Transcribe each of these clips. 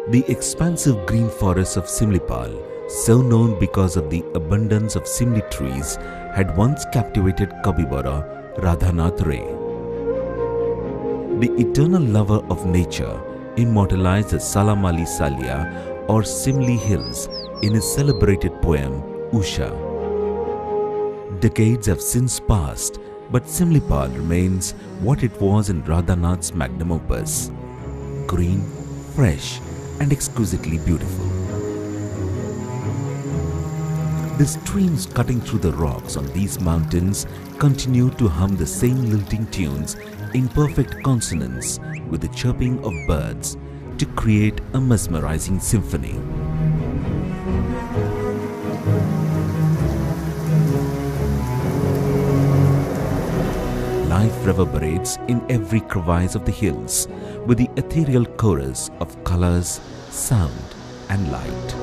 The expansive green forests of Similipal, so known because of the abundance of simli trees, had once captivated Kabibara Radhanath Ray. The eternal lover of nature immortalized the Salamali Salia or Simli Hills in his celebrated poem Usha. Decades have since passed, but Similipal remains what it was in Radhanath's magnum opus: green, fresh, and exquisitely beautiful. The streams cutting through the rocks on these mountains continue to hum the same lilting tunes in perfect consonance with the chirping of birds to create a mesmerizing symphony. Life reverberates in every crevice of the hills with the ethereal chorus of colors, sound, and light.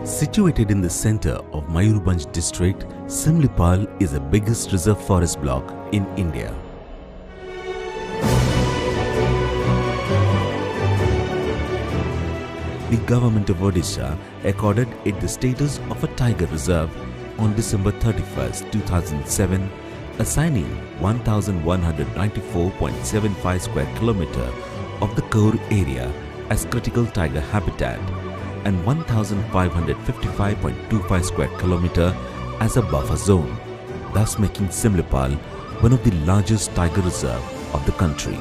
Situated in the center of Mayurbhanj district, Similipal is the biggest reserve forest block in India. The government of Odisha accorded it the status of a tiger reserve on December 31, 2007, assigning 1,194.75 square kilometer of the core area as critical tiger habitat and 1,555.25 square kilometer as a buffer zone, thus making Similipal one of the largest tiger reserve of the country.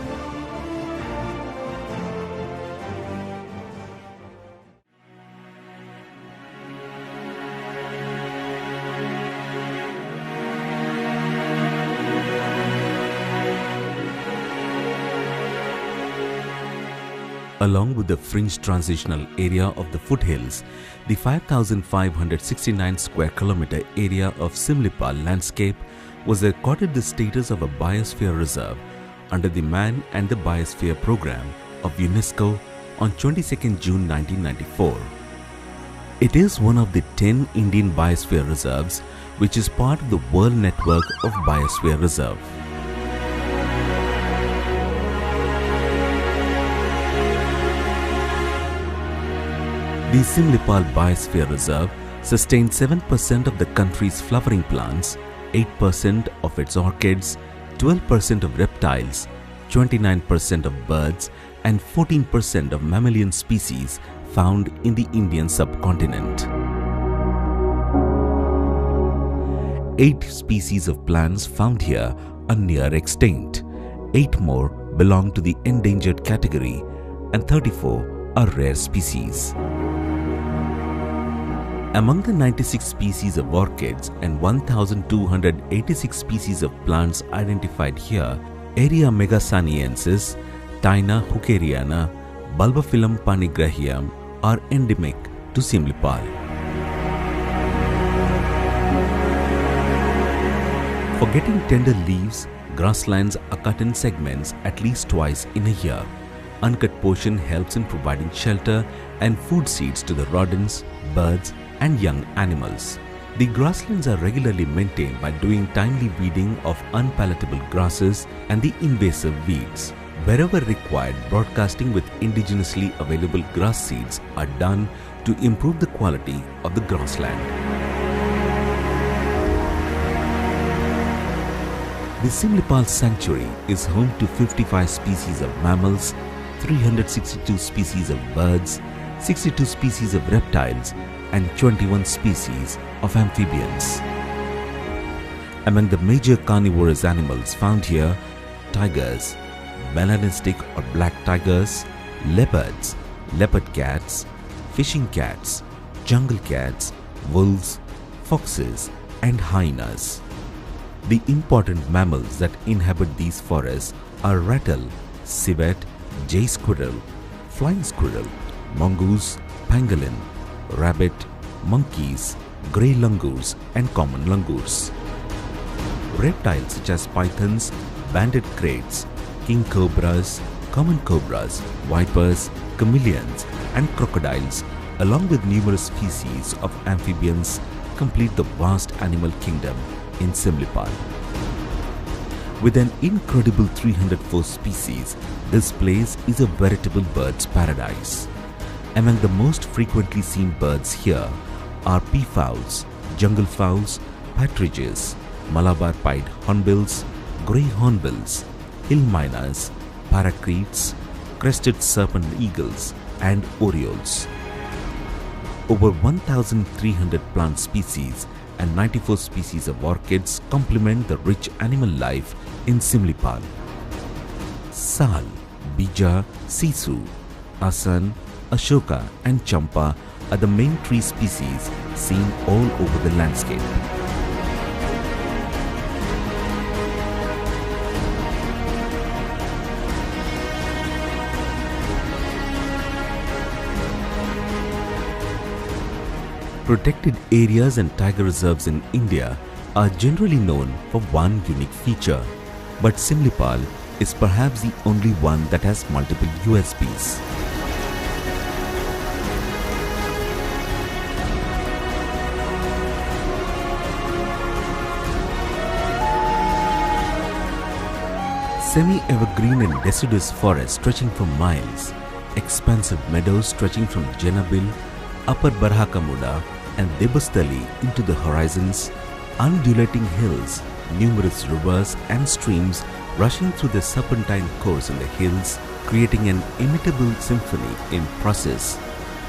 Along with the fringe transitional area of the foothills, the 5,569 square kilometer area of Similipal landscape was accorded the status of a biosphere reserve under the Man and the Biosphere program of UNESCO on 22nd June 1994. It is one of the 10 Indian biosphere reserves which is part of the World Network of Biosphere Reserve. The Similipal Biosphere Reserve sustains 7% of the country's flowering plants, 8% of its orchids, 12% of reptiles, 29% of birds, and 14% of mammalian species found in the Indian subcontinent. 8 species of plants found here are near extinct, 8 more belong to the endangered category, and 34 are rare species. Among the 96 species of orchids and 1,286 species of plants identified here, Area megasaniensis, Taina hookeriana, Bulbophyllum panigrahium are endemic to Similipal. For getting tender leaves, Grasslands are cut in segments at least twice in a year. Uncut portion helps in providing shelter and food seeds to the rodents, birds and young animals. The grasslands are regularly maintained by doing timely weeding of unpalatable grasses and the invasive weeds. Wherever required, broadcasting with indigenously available grass seeds are done to improve the quality of the grassland. The Similipal Sanctuary is home to 55 species of mammals, 362 species of birds, 62 species of reptiles and 21 species of amphibians. Among the major carnivorous animals found here, tigers, melanistic or black tigers, leopards, leopard cats, fishing cats, jungle cats, wolves, foxes and hyenas. The important mammals that inhabit these forests are rattle, civet, jay squirrel, flying squirrel, mongoose, pangolin, rabbit, monkeys, grey langurs and common langurs. Reptiles such as pythons, banded kraits, king cobras, common cobras, vipers, chameleons and crocodiles along with numerous species of amphibians complete the vast animal kingdom in Similipal. With an incredible 304 species, this place is a veritable bird's paradise. Among the most frequently seen birds here are peafowls, jungle fowls, partridges, Malabar pied hornbills, grey hornbills, hill miners, parakeets, crested serpent eagles and orioles. Over 1,300 plant species and 94 species of orchids complement the rich animal life in Similipal. Sal, Bija, Sisu, Asan, Ashoka and Champa are the main tree species seen all over the landscape. Protected areas and tiger reserves in India are generally known for one unique feature, but Similipal is perhaps the only one that has multiple USPs. Semi-evergreen and deciduous forests stretching for miles, expansive meadows stretching from Jenabil, Upper Barhakamuda and Debastali into the horizons, undulating hills, numerous rivers and streams rushing through the serpentine course in the hills, creating an imitable symphony in process.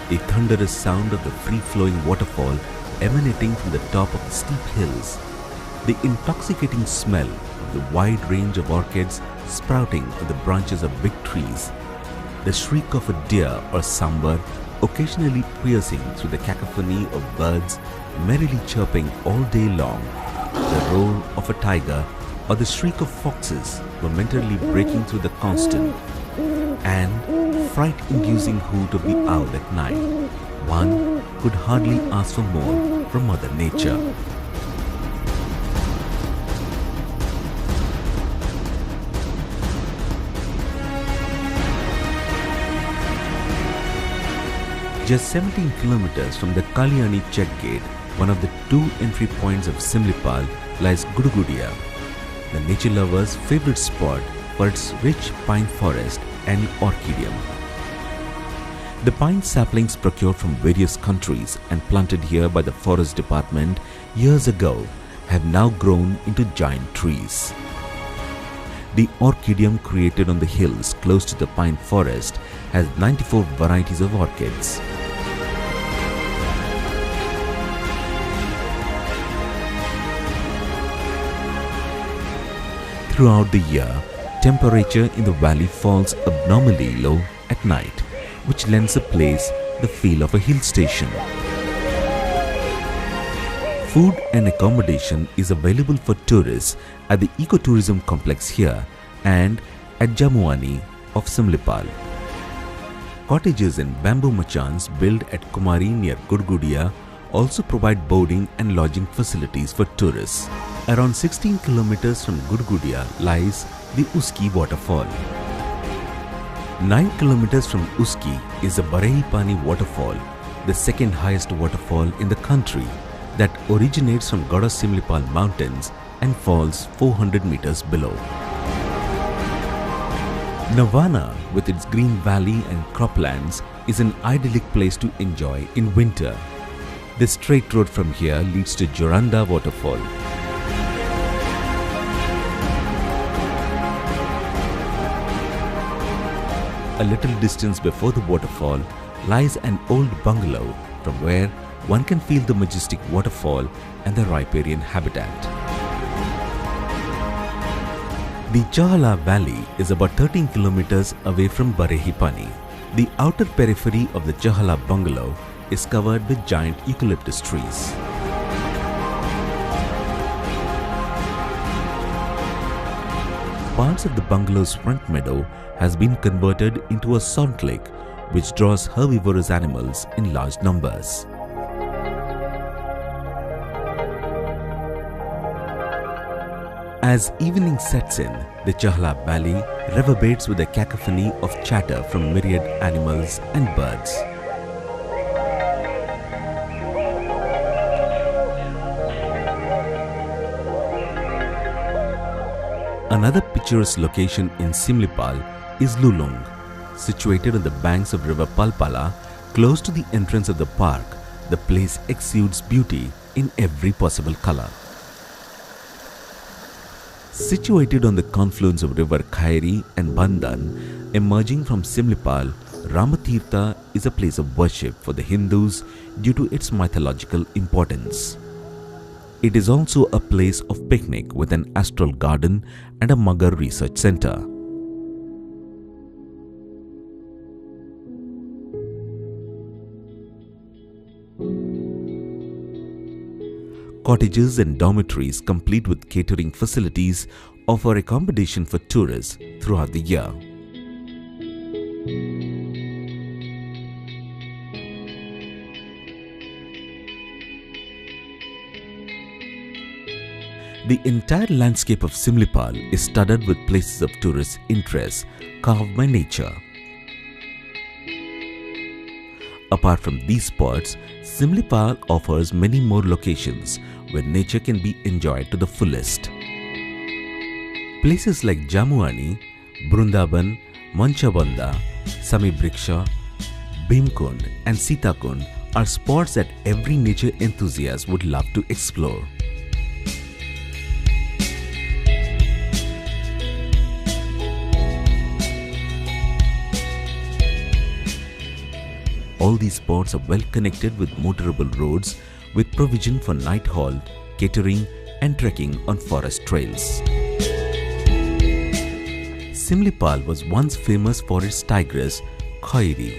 The thunderous sound of the free-flowing waterfall emanating from the top of the steep hills, the intoxicating smell of the wide range of orchids sprouting on the branches of big trees, the shriek of a deer or sambar occasionally piercing through the cacophony of birds merrily chirping all day long, the roar of a tiger or the shriek of foxes momentarily breaking through the constant and fright-inducing hoot of the owl at night. One could hardly ask for more from Mother Nature. Just 17 kilometers from the Kalyani check gate, one of the two entry points of Similipal, lies Gudugudia, the nature lover's favorite spot for its rich pine forest and orchidium. The pine saplings procured from various countries and planted here by the forest department years ago have now grown into giant trees. The orchidium created on the hills close to the pine forest has 94 varieties of orchids. Throughout the year, temperature in the valley falls abnormally low at night, which lends the place the feel of a hill station. Food and accommodation is available for tourists at the ecotourism complex here and at Jamuani of Similipal. Cottages and bamboo machans built at Kumari near Gurgudia also provide boarding and lodging facilities for tourists. Around 16 kilometers from Gudugudia lies the Uski waterfall. 9 kilometers from Uski is the Barehipani waterfall, the second highest waterfall in the country, that originates from Similipal mountains and falls 400 meters below. Navana, with its green valley and croplands, is an idyllic place to enjoy in winter. The straight road from here leads to Joranda waterfall. A little distance before the waterfall lies an old bungalow from where one can feel the majestic waterfall and the riparian habitat. The Chahala Valley is about 13 kilometers away from Barehipani. The outer periphery of the Chahala bungalow is covered with giant eucalyptus trees. Parts of the bungalow's front meadow has been converted into a salt lake which draws herbivorous animals in large numbers. As evening sets in, the Chahala Valley reverberates with a cacophony of chatter from myriad animals and birds. Another picturesque location in Similipal is Lulung. Situated on the banks of river Palpala, close to the entrance of the park, the place exudes beauty in every possible color. Situated on the confluence of river Khairi and Bandhan, emerging from Similipal, Ramatirtha is a place of worship for the Hindus due to its mythological importance. It is also a place of picnic with an astral garden and a Magar research center. Cottages and dormitories complete with catering facilities offer accommodation for tourists throughout the year. The entire landscape of Similipal is studded with places of tourist interest carved by nature. Apart from these spots, Similipal offers many more locations where nature can be enjoyed to the fullest. Places like Jamuani, Brundaban, Manchabanda, Samibriksha, Bhimkund and Sitakund are spots that every nature enthusiast would love to explore. All these spots are well connected with motorable roads with provision for night halt, catering and trekking on forest trails. Similipal was once famous for its tigress, Khairi.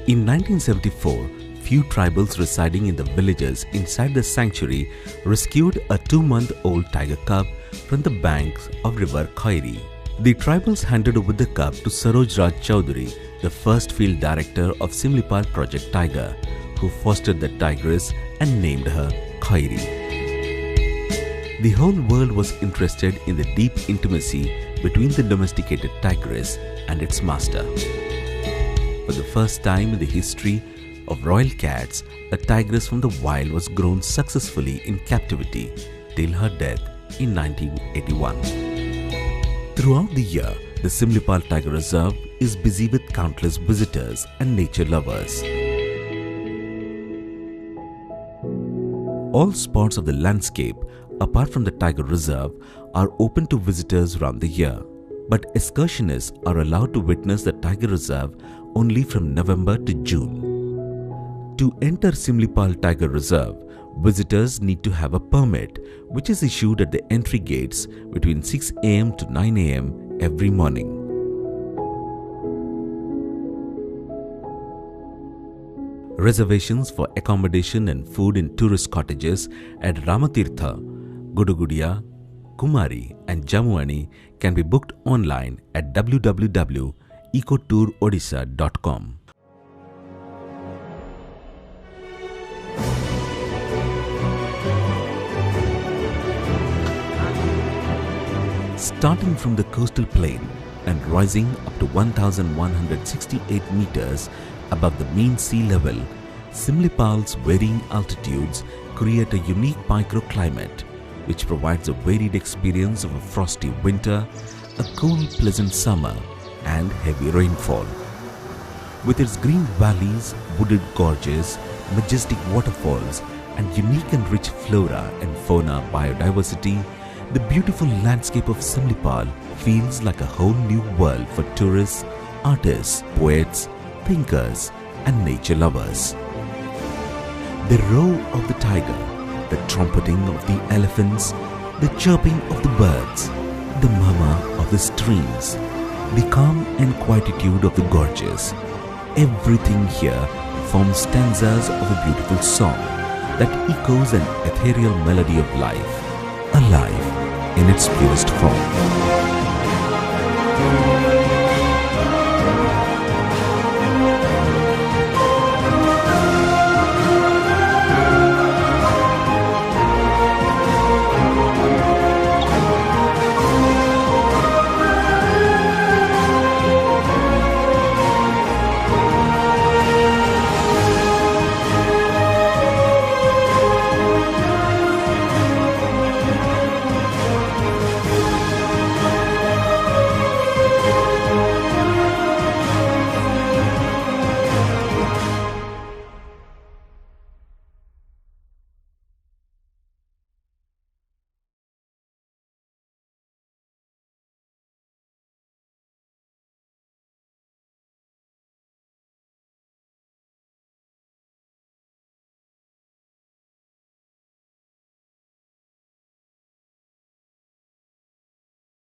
In 1974, few tribals residing in the villages inside the sanctuary rescued a 2-month-old tiger cub from the banks of river Khairi. The tribals handed over the cub to Saroj Raj Chowdhury, the first field director of Similipal Project Tiger, who fostered the tigress and named her Khairi. The whole world was interested in the deep intimacy between the domesticated tigress and its master. For the first time in the history of royal cats, a tigress from the wild was grown successfully in captivity till her death in 1981. Throughout the year, the Similipal Tiger Reserve is busy with countless visitors and nature lovers. All spots of the landscape, apart from the Tiger Reserve, are open to visitors around the year. But excursionists are allowed to witness the Tiger Reserve only from November to June. To enter Similipal Tiger Reserve, visitors need to have a permit, which is issued at the entry gates between 6 am to 9 am every morning. Reservations for accommodation and food in tourist cottages at Ramatirtha, Gudugudia, Kumari and Jamuani can be booked online at www.ecotourodisha.com. Starting from the coastal plain and rising up to 1,168 meters above the mean sea level, Similipal's varying altitudes create a unique microclimate which provides a varied experience of a frosty winter, a cool, pleasant summer, and heavy rainfall. With its green valleys, wooded gorges, majestic waterfalls, and unique and rich flora and fauna biodiversity, the beautiful landscape of Similipal feels like a whole new world for tourists, artists, poets, thinkers, and nature lovers. The roar of the tiger, the trumpeting of the elephants, the chirping of the birds, the murmur of the streams, the calm and quietude of the gorges, everything here forms stanzas of a beautiful song that echoes an ethereal melody of life, alive in its purest form.